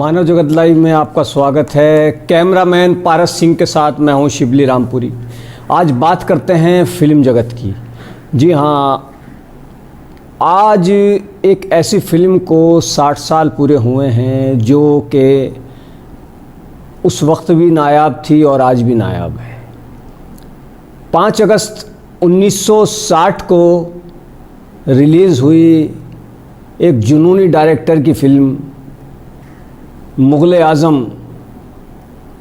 मानव जगत लाइव में आपका स्वागत है। कैमरामैन पारस सिंह के साथ मैं हूं शिबली रामपुरी। आज बात करते हैं फिल्म जगत की। जी हाँ, आज एक ऐसी फिल्म को 60 साल पूरे हुए हैं जो कि उस वक्त भी नायाब थी और आज भी नायाब है। 5 अगस्त 1960 को रिलीज़ हुई एक जुनूनी डायरेक्टर की फ़िल्म मुग़ल आज़म।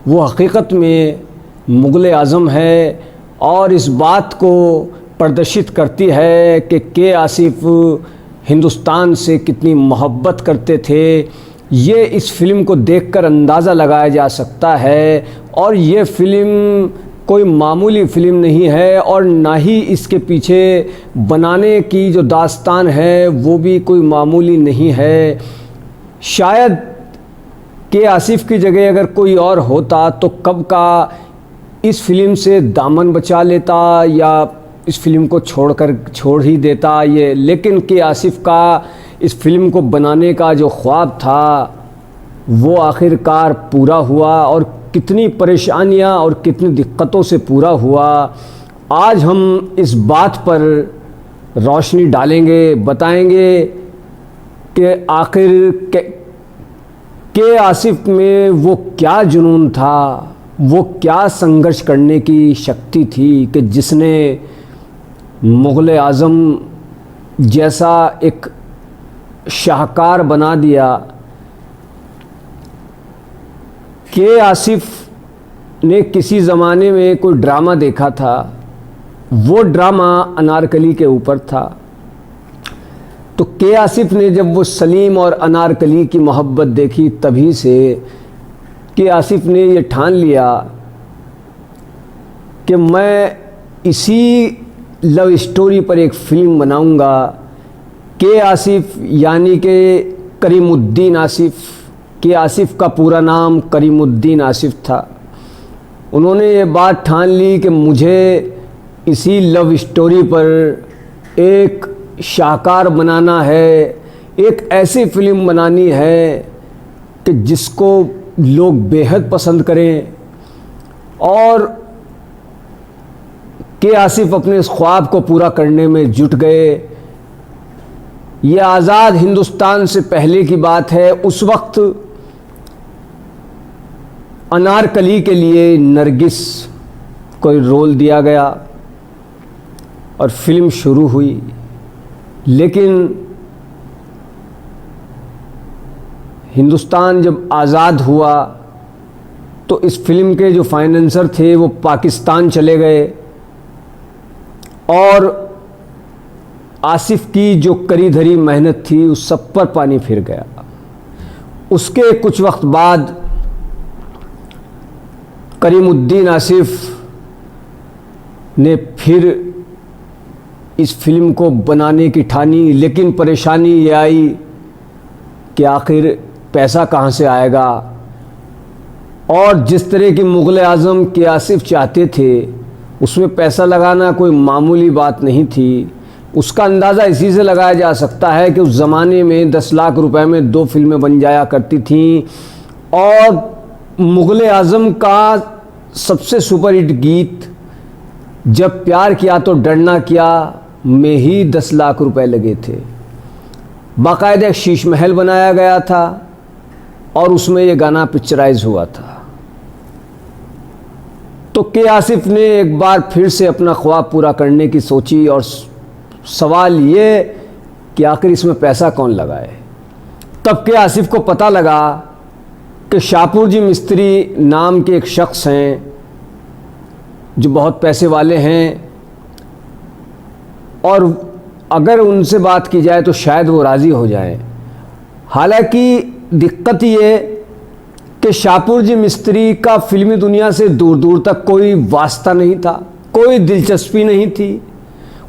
वो हकीकत में मुग़ल आज़म है और इस बात को प्रदर्शित करती है कि के आसिफ हिंदुस्तान से कितनी मोहब्बत करते थे। ये इस फ़िल्म को देखकर अंदाज़ा लगाया जा सकता है। और ये फ़िल्म कोई मामूली फ़िल्म नहीं है और ना ही इसके पीछे बनाने की जो दास्तान है वो भी कोई मामूली नहीं है। शायद के आसिफ की जगह अगर कोई और होता तो कब का इस फ़िल्म से दामन बचा लेता या इस फ़िल्म को छोड़ ही देता ये। लेकिन के आसिफ का इस फ़िल्म को बनाने का जो ख्वाब था वो आखिरकार पूरा हुआ और कितनी परेशानियां और कितनी दिक्कतों से पूरा हुआ। आज हम इस बात पर रोशनी डालेंगे, बताएंगे कि आखिर के आसिफ में वो क्या जुनून था, वो क्या संघर्ष करने की शक्ति थी कि जिसने मुग़ल आज़म जैसा एक शाहकार बना दिया। के आसिफ ने किसी ज़माने में कोई ड्रामा देखा था, वो ड्रामा अनारकली के ऊपर था। तो के आसिफ ने जब वो सलीम और अनारकली की मोहब्बत देखी तभी से के आसिफ ने ये ठान लिया कि मैं इसी लव स्टोरी पर एक फ़िल्म बनाऊंगा। के आसिफ यानी कि करीमुद्दीन आसिफ। के आसिफ का पूरा नाम करीमुद्दीन आसिफ था। उन्होंने ये बात ठान ली कि मुझे इसी लव स्टोरी पर एक शाहकार बनाना है, एक ऐसी फ़िल्म बनानी है कि जिसको लोग बेहद पसंद करें। और के आसिफ अपने इस ख्वाब को पूरा करने में जुट गए। ये आज़ाद हिंदुस्तान से पहले की बात है। उस वक्त अनारकली के लिए नरगिस को रोल दिया गया और फिल्म शुरू हुई। लेकिन हिंदुस्तान जब आज़ाद हुआ तो इस फिल्म के जो फाइनेंसर थे वो पाकिस्तान चले गए और आसिफ की जो करी धरी मेहनत थी उस सब पर पानी फिर गया। उसके कुछ वक्त बाद करीमुद्दीन आसिफ ने फिर इस फिल्म को बनाने की ठानी। लेकिन परेशानी ये आई कि आखिर पैसा कहाँ से आएगा। और जिस तरह की मुग़ल आज़म के आसिफ चाहते थे उसमें पैसा लगाना कोई मामूली बात नहीं थी। उसका अंदाज़ा इसी से लगाया जा सकता है कि उस ज़माने में 10 लाख रुपए में 2 फिल्में बन जाया करती थीं। और मुग़ल आज़म का सबसे सुपरहिट गीत जब प्यार किया तो डरना क्या में ही 10 लाख रुपए लगे थे। बाकायदा एक शीश महल बनाया गया था और उसमें ये गाना पिक्चराइज हुआ था। तो के आसिफ ने एक बार फिर से अपना ख्वाब पूरा करने की सोची और सवाल ये कि आखिर इसमें पैसा कौन लगाए। तब के आसिफ को पता लगा कि शाहपुर जी मिस्त्री नाम के एक शख्स हैं जो बहुत पैसे वाले हैं और अगर उनसे बात की जाए तो शायद वो राज़ी हो जाए। हालांकि दिक्कत ये कि शाहपुर जी मिस्त्री का फिल्मी दुनिया से दूर दूर तक कोई वास्ता नहीं था, कोई दिलचस्पी नहीं थी।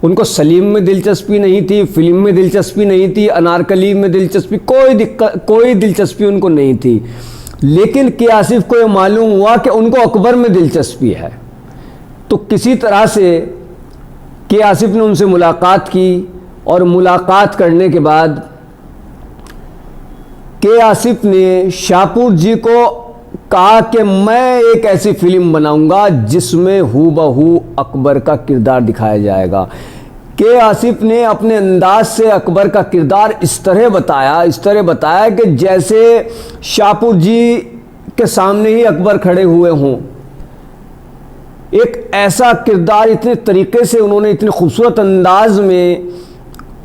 उनको सलीम में दिलचस्पी नहीं थी, फिल्म में दिलचस्पी नहीं थी, अनारकली में दिलचस्पी, कोई दिलचस्पी उनको नहीं थी। लेकिन के आसिफ को ये मालूम हुआ कि उनको अकबर में दिलचस्पी है। तो किसी तरह से के आसिफ ने उनसे मुलाकात की और मुलाकात करने के बाद के आसिफ ने शाहपुर जी को कहा कि मैं एक ऐसी फिल्म बनाऊंगा जिसमें हूबहू अकबर का किरदार दिखाया जाएगा। के आसिफ ने अपने अंदाज से अकबर का किरदार इस तरह बताया कि जैसे शाहपुर जी के सामने ही अकबर खड़े हुए हों। एक ऐसा किरदार इतने तरीके से उन्होंने इतने खूबसूरत अंदाज में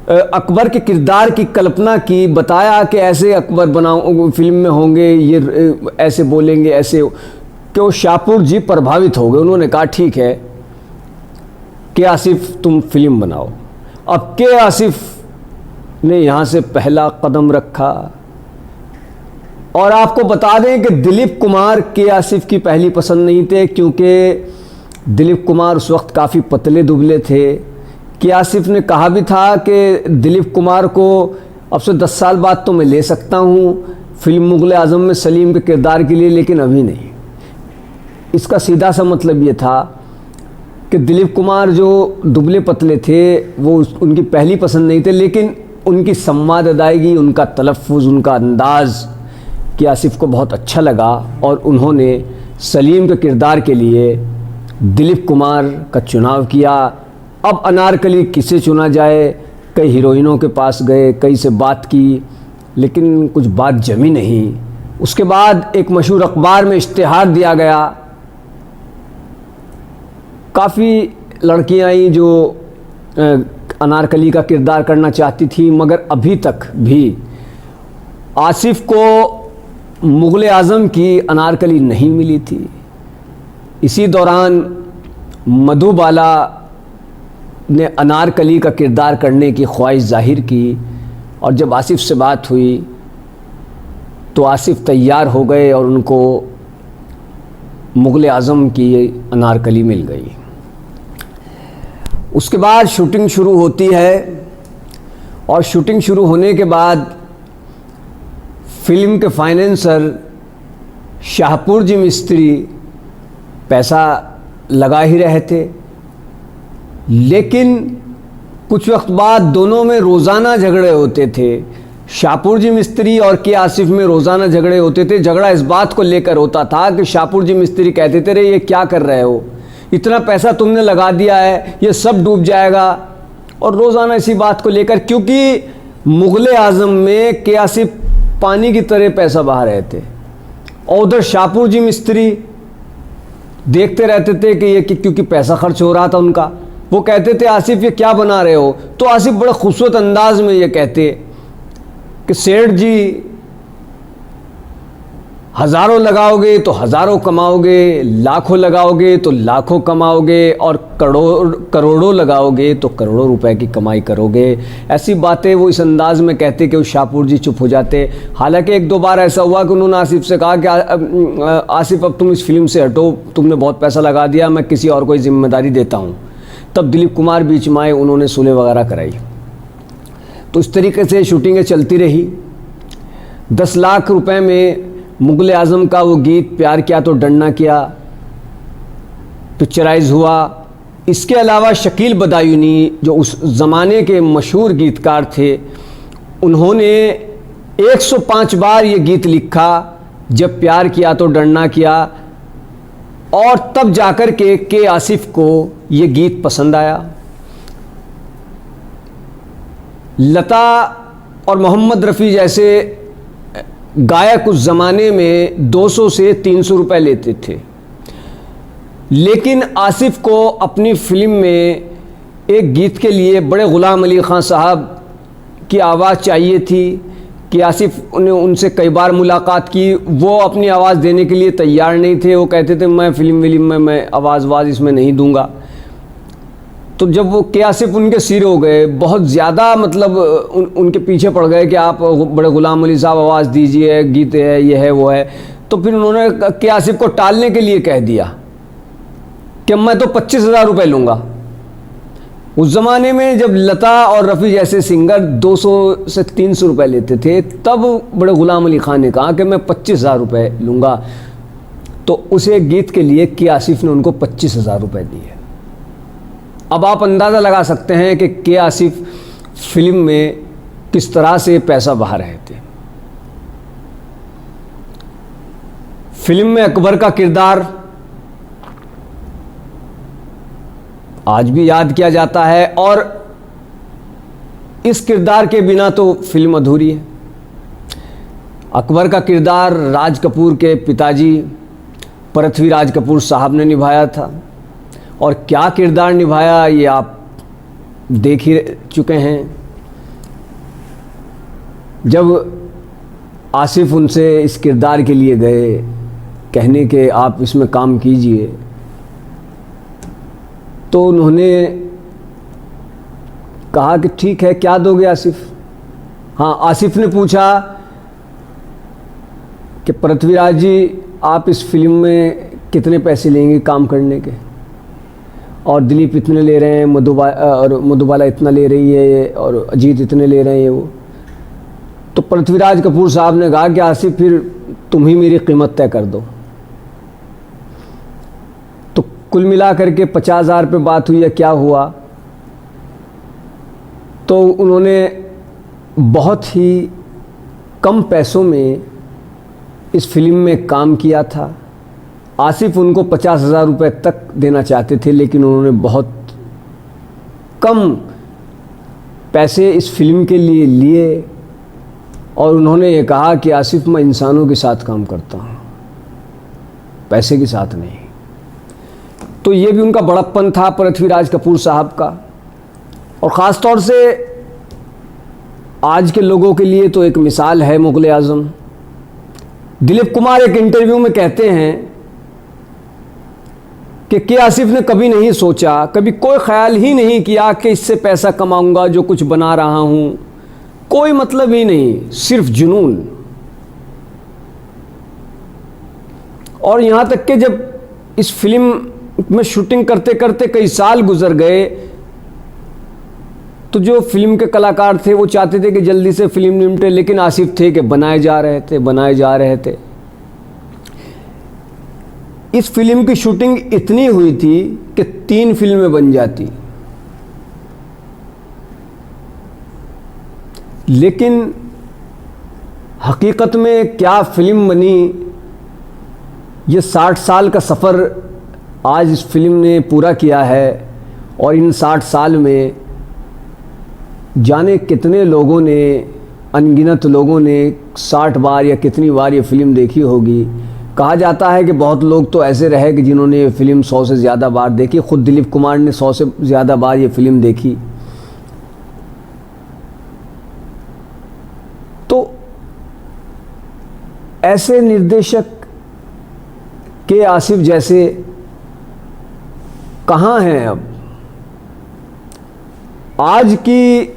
अकबर के किरदार की कल्पना की, बताया कि ऐसे अकबर बनाओ फिल्म में होंगे, ये ऐसे बोलेंगे, ऐसे कि वो शाहपुर जी प्रभावित हो गए। उन्होंने कहा ठीक है के आसिफ तुम फिल्म बनाओ। अब के आसिफ ने यहाँ से पहला कदम रखा। और आपको बता दें कि दिलीप कुमार के आसिफ की पहली पसंद नहीं थे, क्योंकि दिलीप कुमार उस वक्त काफ़ी पतले दुबले थे। के आसिफ ने कहा भी था कि दिलीप कुमार को अब से 10 साल बाद तो मैं ले सकता हूँ फिल्म मुग़ल आज़म में सलीम के किरदार के लिए, लेकिन अभी नहीं। इसका सीधा सा मतलब ये था कि दिलीप कुमार जो दुबले पतले थे वो उनकी पहली पसंद नहीं थे, लेकिन उनकी संवाद अदायगी, उनका तलफ़्फ़ुज़, उनका अंदाज़ के आसिफ को बहुत अच्छा लगा और उन्होंने सलीम के किरदार के लिए दिलीप कुमार का चुनाव किया। अब अनारकली किसे चुना जाए, कई हीरोइनों के पास गए, कई से बात की, लेकिन कुछ बात जमी नहीं। उसके बाद एक मशहूर अखबार में इश्तिहार दिया गया। काफ़ी लड़कियां आई जो अनारकली का किरदार करना चाहती थी, मगर अभी तक भी आसिफ को मुग़ल आज़म की अनारकली नहीं मिली थी। इसी दौरान मधुबाला ने अनारकली का किरदार करने की ख्वाहिश जाहिर की और जब आसिफ से बात हुई तो आसिफ तैयार हो गए और उनको मुग़ल आज़म की अनारकली मिल गई। उसके बाद शूटिंग शुरू होती है और शूटिंग शुरू होने के बाद फिल्म के फाइनेंसर शाहपुर जी मिस्त्री पैसा लगा ही रहे थे, लेकिन कुछ वक्त बाद दोनों में रोज़ाना झगड़े होते थे। शाहपुर जी मिस्त्री और के आसिफ में रोज़ाना झगड़े होते थे। झगड़ा इस बात को लेकर होता था कि शाहपुर जी मिस्त्री कहते थे, रे ये क्या कर रहे हो, इतना पैसा तुमने लगा दिया है, ये सब डूब जाएगा। और रोज़ाना इसी बात को लेकर, क्योंकि मुग़ल आज़म में के आसिफ पानी की तरह पैसा बहा रहे थे और उधर शाहपुर जी मिस्त्री देखते रहते थे कि ये क्योंकि पैसा खर्च हो रहा था उनका। वो कहते थे आसिफ ये क्या बना रहे हो, तो आसिफ बड़े खूबसूरत अंदाज में ये कहते कि सेठ जी हज़ारों लगाओगे तो हज़ारों कमाओगे, लाखों लगाओगे तो लाखों कमाओगे और करोड़ों लगाओगे तो करोड़ों रुपए की कमाई करोगे। ऐसी बातें वो इस अंदाज में कहते कि वो शाहपुर जी चुप हो जाते। हालांकि एक दो बार ऐसा हुआ कि उन्होंने आसिफ से कहा कि आसिफ अब तुम इस फिल्म से हटो, तुमने बहुत पैसा लगा दिया, मैं किसी और को जिम्मेदारी देता हूँ। तब दिलीप कुमार बीच में आए, उन्होंने सुलह वगैरह कराई। तो इस तरीके से शूटिंगें चलती रही। 10 लाख रुपए में मुग़ल आज़म का वो गीत प्यार किया तो डरना किया पिक्चराइज हुआ। इसके अलावा शकील बदायूनी जो उस ज़माने के मशहूर गीतकार थे, उन्होंने 105 बार ये गीत लिखा, जब प्यार किया तो डरना किया, और तब जाकर के आसिफ को ये गीत पसंद आया। लता और मोहम्मद रफ़ी जैसे गायक उस ज़माने में 200 से 300 रुपए लेते थे, लेकिन आसिफ को अपनी फिल्म में एक गीत के लिए बड़े ग़ुलाम अली ख़ान साहब की आवाज़ चाहिए थी कि आसिफ ने उनसे कई बार मुलाकात की। वो अपनी आवाज़ देने के लिए तैयार नहीं थे। वो कहते थे मैं फिल्म में मैं आवाज़ इसमें नहीं दूंगा। तो जब वो के आसिफ उनके सिर हो गए, बहुत ज़्यादा मतलब उनके पीछे पड़ गए कि आप बड़े ग़ुलाम अली साहब आवाज़ दीजिए, गीत है, ये है वो है, तो फिर उन्होंने के आसिफ को टालने के लिए कह दिया कि मैं तो 25,000 रुपये लूँगा। उस ज़माने में जब लता और रफ़ी जैसे सिंगर 200 से 300 रुपये लेते थे, तब बड़े ग़ुलाम अली ख़ान ने कहा कि मैं 25,000 रुपये लूँगा। तो उसे गीत के लिए के आसिफ ने उनको 25,000 रुपये दिए। अब आप अंदाज़ा लगा सकते हैं कि के आसिफ फिल्म में किस तरह से पैसा बहा रहे थे। फिल्म में अकबर का किरदार आज भी याद किया जाता है और इस किरदार के बिना तो फिल्म अधूरी है। अकबर का किरदार राज कपूर के पिताजी पृथ्वीराज कपूर साहब ने निभाया था और क्या किरदार निभाया ये आप देख ही चुके हैं। जब आसिफ उनसे इस किरदार के लिए गए कहने के आप इसमें काम कीजिए, तो उन्होंने कहा कि ठीक है, क्या दोगे आसिफ? हाँ, आसिफ ने पूछा कि पृथ्वीराज जी आप इस फिल्म में कितने पैसे लेंगे काम करने के? और दिलीप इतने ले रहे हैं, मधुबाला इतना ले रही है और अजीत इतने ले रहे हैं वो। तो पृथ्वीराज कपूर साहब ने कहा कि आसिफ फिर तुम ही मेरी कीमत तय कर दो। तो कुल मिलाकर के 50,000 पे बात हुई या क्या हुआ, तो उन्होंने बहुत ही कम पैसों में इस फिल्म में काम किया था। आसिफ उनको 50,000 रुपये तक देना चाहते थे, लेकिन उन्होंने बहुत कम पैसे इस फिल्म के लिए लिए और उन्होंने ये कहा कि आसिफ मैं इंसानों के साथ काम करता हूँ, पैसे के साथ नहीं। तो ये भी उनका बड़प्पन था पृथ्वीराज कपूर साहब का। और ख़ास तौर से आज के लोगों के लिए तो एक मिसाल है मुग़ल आज़म। दिलीप कुमार एक इंटरव्यू में कहते हैं कि आसिफ ने कभी नहीं सोचा, कभी कोई ख्याल ही नहीं किया कि इससे पैसा कमाऊंगा, जो कुछ बना रहा हूं कोई मतलब ही नहीं, सिर्फ जुनून। और यहां तक कि जब इस फिल्म में शूटिंग करते करते कई साल गुजर गए तो जो फिल्म के कलाकार थे वो चाहते थे कि जल्दी से फिल्म निपटे, लेकिन आसिफ थे कि बनाए जा रहे थे। इस फिल्म की शूटिंग इतनी हुई थी कि 3 फिल्में बन जाती, लेकिन हकीकत में क्या फिल्म बनी, ये 60 साल का सफ़र आज इस फिल्म ने पूरा किया है। और इन 60 साल में जाने कितने लोगों ने, अनगिनत लोगों ने 60 बार या कितनी बार ये फिल्म देखी होगी। कहा जाता है कि बहुत लोग तो ऐसे रहे कि जिन्होंने ये फिल्म 100 से ज़्यादा बार देखी। ख़ुद दिलीप कुमार ने 100 से ज़्यादा बार ये फिल्म देखी। तो ऐसे निर्देशक के आसिफ जैसे कहाँ हैं अब? आज की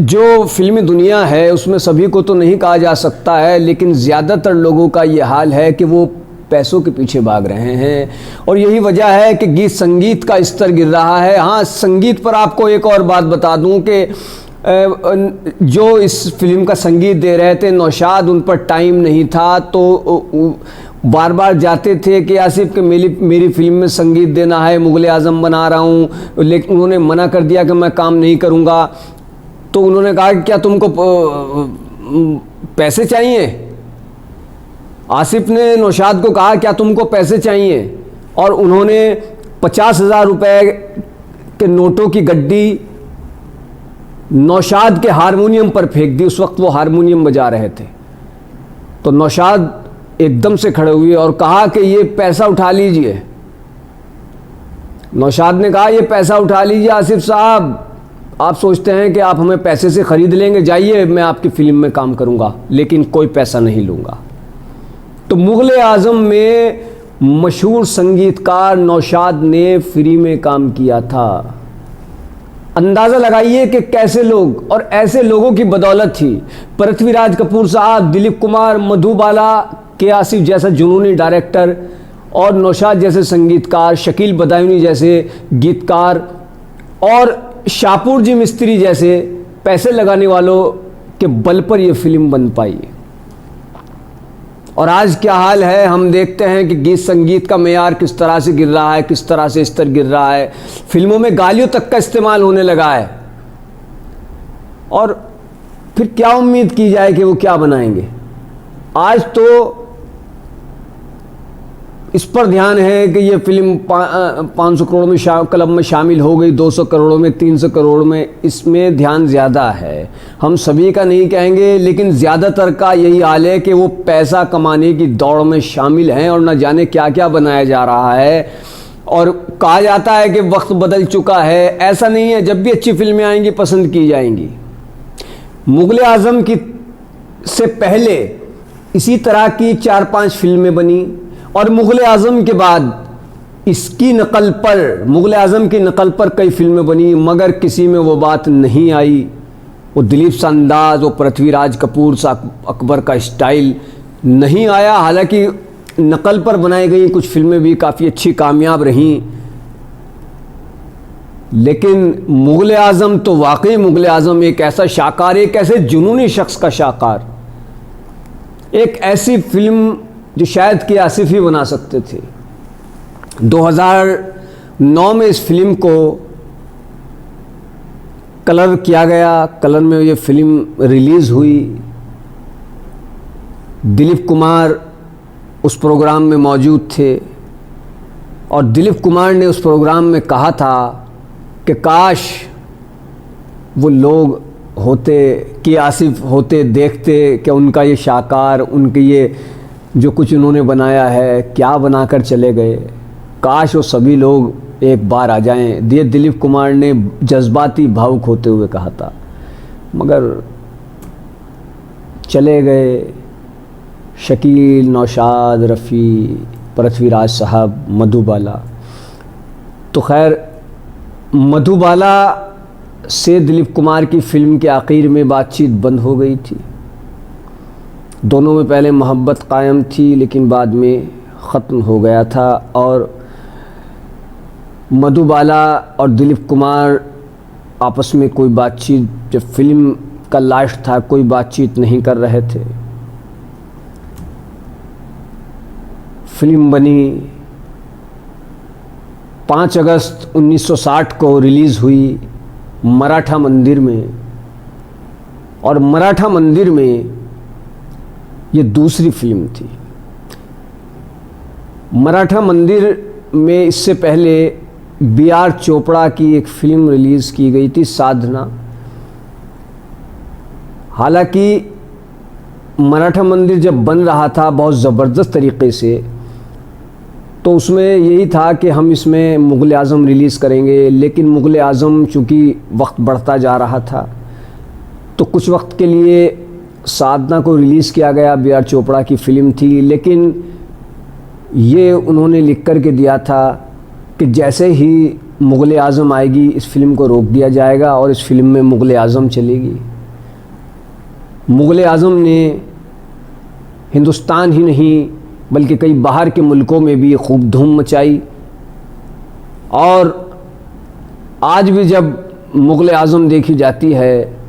जो फिल्मी दुनिया है उसमें सभी को तो नहीं कहा जा सकता है, लेकिन ज़्यादातर लोगों का ये हाल है कि वो पैसों के पीछे भाग रहे हैं। और यही वजह है कि गीत संगीत का स्तर गिर रहा है। हाँ, संगीत पर आपको एक और बात बता दूं कि जो इस फिल्म का संगीत दे रहे थे नौशाद, उन पर टाइम नहीं था, तो बार बार जाते थे कि आसिफ के मेरी फिल्म में संगीत देना है, मुग़ल आज़म बना रहा हूँ, लेकिन उन्होंने मना कर दिया कि मैं काम नहीं करूँगा। तो उन्होंने कहा कि क्या तुमको पैसे चाहिए? आसिफ ने नौशाद को कहा क्या तुमको पैसे चाहिए? और उन्होंने 50,000 रुपये के नोटों की गड्डी नौशाद के हारमोनियम पर फेंक दी। उस वक्त वो हारमोनियम बजा रहे थे। तो नौशाद एकदम से खड़े हुए और कहा कि ये पैसा उठा लीजिए। नौशाद ने कहा ये पैसा उठा लीजिए आसिफ साहब, आप सोचते हैं कि आप हमें पैसे से ख़रीद लेंगे, जाइए मैं आपकी फ़िल्म में काम करूँगा, लेकिन कोई पैसा नहीं लूँगा। तो मुग़ल आज़म में मशहूर संगीतकार नौशाद ने फ्री में काम किया था। अंदाज़ा लगाइए कि कैसे लोग, और ऐसे लोगों की बदौलत ही पृथ्वीराज कपूर साहब, दिलीप कुमार, मधुबाला, के आसिफ जैसा जुनूनी डायरेक्टर और नौशाद जैसे संगीतकार, शकील बदायूनी जैसे गीतकार और शाहपुर जी मिस्त्री जैसे पैसे लगाने वालों के बल पर यह फिल्म बन पाई। और आज क्या हाल है, हम देखते हैं कि गीत संगीत का मेयार किस तरह से गिर रहा है, किस तरह से स्तर गिर रहा है। फिल्मों में गालियों तक का इस्तेमाल होने लगा है। और फिर क्या उम्मीद की जाए कि वो क्या बनाएंगे। आज तो इस पर ध्यान है कि ये फिल्म 500 करोड़ में क्लब में शामिल हो गई, 200 करोड़ में, 300 करोड़ में, इसमें ध्यान ज़्यादा है। हम सभी का नहीं कहेंगे, लेकिन ज़्यादातर का यही हाल है कि वो पैसा कमाने की दौड़ में शामिल हैं और न जाने क्या क्या बनाया जा रहा है। और कहा जाता है कि वक्त बदल चुका है, ऐसा नहीं है। जब भी अच्छी फिल्में आएंगी पसंद की जाएंगी। मुग़ल आज़म की से पहले इसी तरह की 4-5 फिल्में बनी और मुग़ल आज़म के बाद इसकी नकल पर, मुग़ल आज़म की नकल पर कई फिल्में बनी, मगर किसी में वो बात नहीं आई। वो दिलीप सा अंदाज़, वो पृथ्वीराज कपूर सा अकबर का स्टाइल नहीं आया। हालांकि नकल पर बनाई गई कुछ फिल्में भी काफ़ी अच्छी कामयाब रहीं, लेकिन मुग़ल आज़म तो वाकई मुग़ल आज़म एक ऐसा शाहकार, एक ऐसे जुनूनी शख्स का शाहकार, एक ऐसी फिल्म जो शायद कि आसिफ ही बना सकते थे। 2009 में इस फिल्म को कलर किया गया, कलर में ये फिल्म रिलीज़ हुई। दिलीप कुमार उस प्रोग्राम में मौजूद थे और दिलीप कुमार ने उस प्रोग्राम में कहा था कि काश वो लोग होते कि आसिफ होते, देखते कि उनका ये शाहकार, उनके ये जो कुछ उन्होंने बनाया है, क्या बनाकर चले गए, काश वो सभी लोग एक बार आ जाएं। ये दिलीप कुमार ने जज्बाती भावुक होते हुए कहा था, मगर चले गए। शकील, नौशाद, रफ़ी, पृथ्वीराज साहब, मधुबाला। तो खैर, मधुबाला से दिलीप कुमार की फ़िल्म के आखिर में बातचीत बंद हो गई थी। दोनों में पहले मोहब्बत कायम थी, लेकिन बाद में ख़त्म हो गया था और मधुबाला और दिलीप कुमार आपस में कोई बातचीत, जब फिल्म का लास्ट था, कोई बातचीत नहीं कर रहे थे। फिल्म बनी, 5 अगस्त 1960 को रिलीज़ हुई मराठा मंदिर में, और मराठा मंदिर में ये दूसरी फिल्म थी। मराठा मंदिर में इससे पहले B.R. चोपड़ा की एक फिल्म रिलीज़ की गई थी, साधना। हालांकि मराठा मंदिर जब बन रहा था बहुत ज़बरदस्त तरीके से, तो उसमें यही था कि हम इसमें मुग़ल आज़म रिलीज़ करेंगे, लेकिन मुग़ल आज़म चूँकि वक्त बढ़ता जा रहा था तो कुछ वक्त के लिए साधना को रिलीज़ किया गया। B.R. चोपड़ा की फ़िल्म थी, लेकिन ये उन्होंने लिख कर के दिया था कि जैसे ही मुग़ल आज़म आएगी इस फिल्म को रोक दिया जाएगा और इस फिल्म में मुग़ल आज़म चलेगी। मुग़ल आज़म ने हिंदुस्तान ही नहीं बल्कि कई बाहर के मुल्कों में भी खूब धूम मचाई, और आज भी जब मुग़ल आज़म देखी जाती है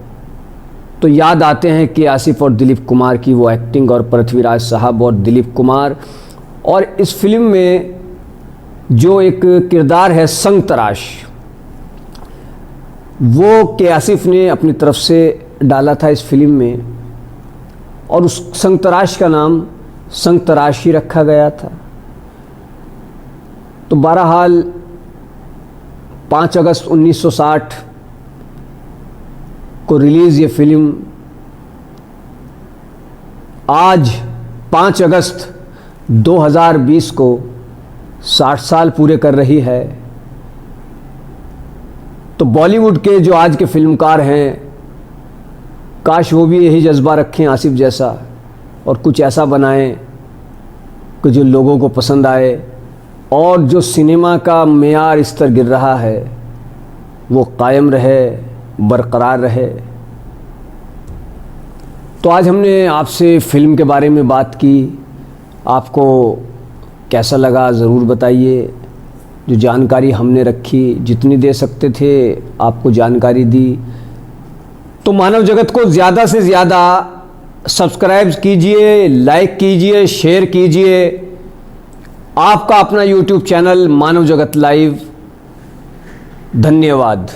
तो याद आते हैं कि आसिफ और दिलीप कुमार की वो एक्टिंग, और पृथ्वीराज साहब और दिलीप कुमार। और इस फिल्म में जो एक किरदार है संग तराश, वो के आसिफ ने अपनी तरफ से डाला था इस फिल्म में, और उस संग तराश का नाम संग तराश ही रखा गया था। तो बहरहाल 5 अगस्त 1960 को रिलीज़ ये फिल्म आज 5 अगस्त 2020 को 60 साल पूरे कर रही है। तो बॉलीवुड के जो आज के फिल्मकार हैं, काश वो भी यही जज्बा रखें आसिफ जैसा, और कुछ ऐसा बनाएं कि जो लोगों को पसंद आए, और जो सिनेमा का मेयार स्तर गिर रहा है वो कायम रहे, बरकरार रहे। तो आज हमने आपसे फ़िल्म के बारे में बात की। आपको कैसा लगा ज़रूर बताइए। जो जानकारी हमने रखी, जितनी दे सकते थे आपको जानकारी दी। तो मानव जगत को ज़्यादा से ज़्यादा सब्सक्राइब कीजिए, लाइक कीजिए, शेयर कीजिए। आपका अपना YouTube चैनल मानव जगत लाइव। धन्यवाद।